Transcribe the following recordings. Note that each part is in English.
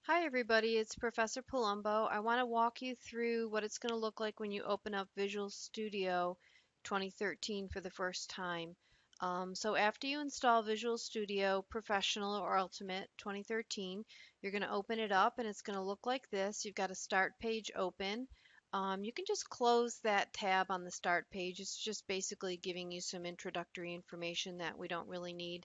Hi everybody, it's Professor Palumbo. I want to walk you through what it's going to look like when you open up Visual Studio 2013 for the first time. So after you install Visual Studio Professional or Ultimate 2013, you're going to open it up and it's going to look like this. You've got a start page open. You can just close that tab on the start page. It's just basically giving you some introductory information that we don't really need.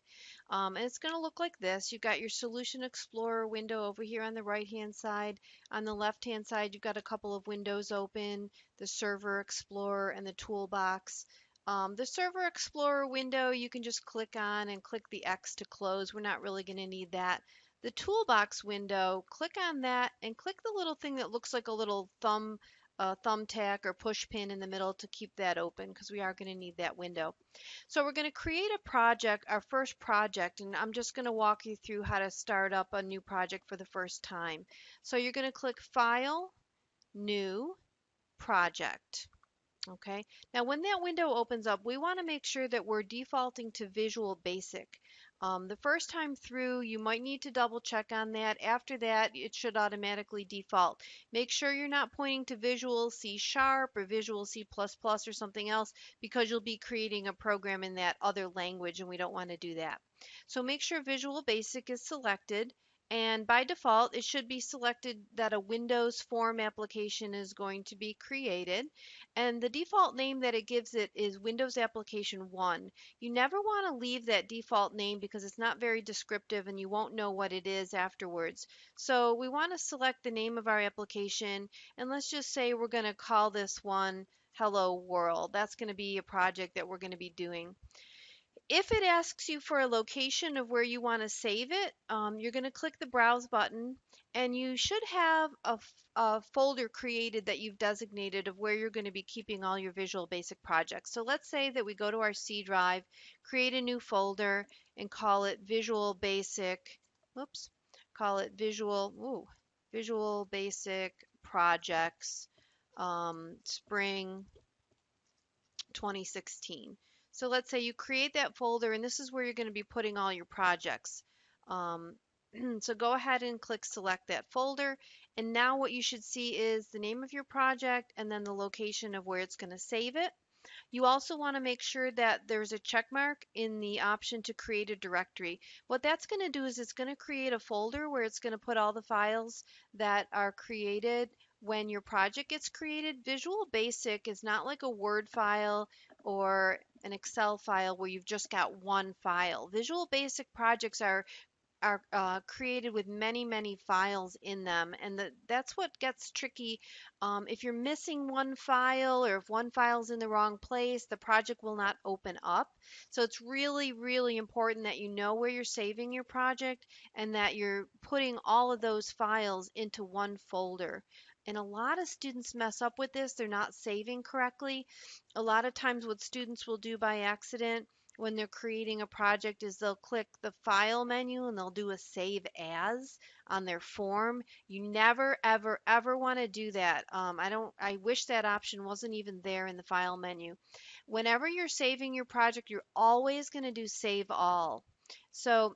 And it's going to look like this. You've got your Solution Explorer window over here on the right-hand side. On the left-hand side, you've got a couple of windows open, the Server Explorer and the Toolbox. The Server Explorer window, you can just click on and click the X to close. We're not really going to need that. The Toolbox window, click on that and click the little thing that looks like a little thumbtack or push pin in the middle to keep that open because we are going to need that window. So we're going to create a project, our first project, and I'm just going to walk you through how to start up a new project for the first time. So you're going to click File, New, Project. Okay, now when that window opens up, we want to make sure that we're defaulting to Visual Basic. The first time through, you might need to double check on that. After that, it should automatically default. Make sure you're not pointing to Visual C Sharp or Visual C++ or something else because you'll be creating a program in that other language and we don't want to do that. So make sure Visual Basic is selected. And by default, it should be selected that a Windows form application is going to be created. And the default name that it gives it is Windows Application 1. You never want to leave that default name because it's not very descriptive and you won't know what it is afterwards. So we want to select the name of our application and let's just say we're going to call this one Hello World. That's going to be a project that we're going to be doing. If it asks you for a location of where you want to save it, you're going to click the Browse button, and you should have a folder created that you've designated of where you're going to be keeping all your Visual Basic projects. So let's say that we go to our C drive, create a new folder, and call it Visual Basic. Whoops, call it Visual Basic Projects Spring 2016. So let's say you create that folder and this is where you're going to be putting all your projects. Um, so go ahead and click select that folder and now what you should see is the name of your project and then the location of where it's going to save it. You also want to make sure that there's a check mark in the option to create a directory. What that's going to do is it's going to create a folder where it's going to put all the files that are created when your project gets created. Visual Basic is not like a Word file or an Excel file where you've just got one file. Visual Basic projects are created with many files in them, and that's what gets tricky. If you're missing one file or if one file's in the wrong place, the project will not open up. So it's really important that you know where you're saving your project and that you're putting all of those files into one folder. And a lot of students mess up with this. They're not saving correctly. A lot of times what students will do by accident when they're creating a project is they'll click the file menu and they'll do a save as on their form. You never ever want to do that. I wish that option wasn't even there in the file menu. Whenever you're saving your project, you're always going to do save all. So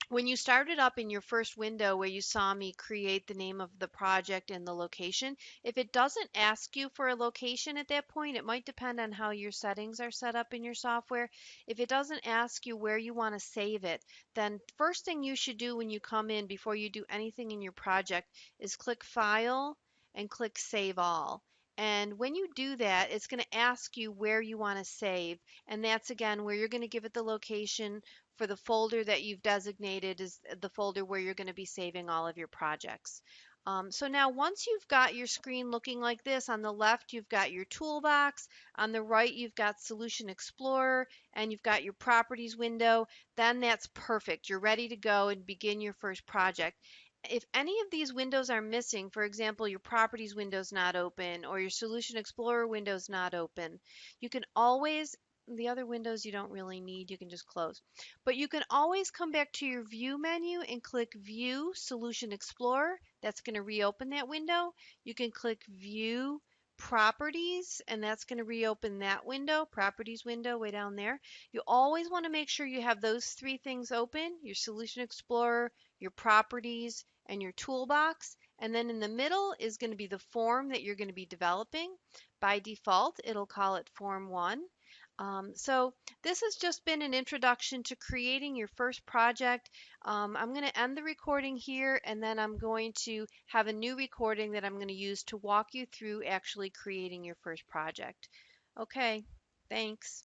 when you started up in your first window where you saw me create the name of the project and the location, if it doesn't ask you for a location at that point, it might depend on how your settings are set up in your software. If it doesn't ask you where you want to save it, then first thing you should do when you come in before you do anything in your project is click File and click Save All. And when you do that, it's going to ask you where you want to save. And that's again where you're going to give it the location for the folder that you've designated is the folder where you're going to be saving all of your projects. So now once you've got your screen looking like this, on the left you've got your toolbox, on the right you've got Solution Explorer, and you've got your properties window, then that's perfect. You're ready to go and begin your first project. If any of these windows are missing, for example, your properties window's not open or your Solution Explorer window's not open, you can always the other windows you don't really need, you can just close. But you can always come back to your View menu and click View Solution Explorer. That's going to reopen that window. You can click View Properties, and that's going to reopen that window, Properties window way down there. You always want to make sure you have those three things open, your Solution Explorer, your Properties, and your toolbox. And then in the middle is going to be the form that you're going to be developing. By default, it'll call it Form 1. So this has just been an introduction to creating your first project. I'm going to end the recording here, and then I'm going to have a new recording that I'm going to use to walk you through actually creating your first project. Okay, thanks.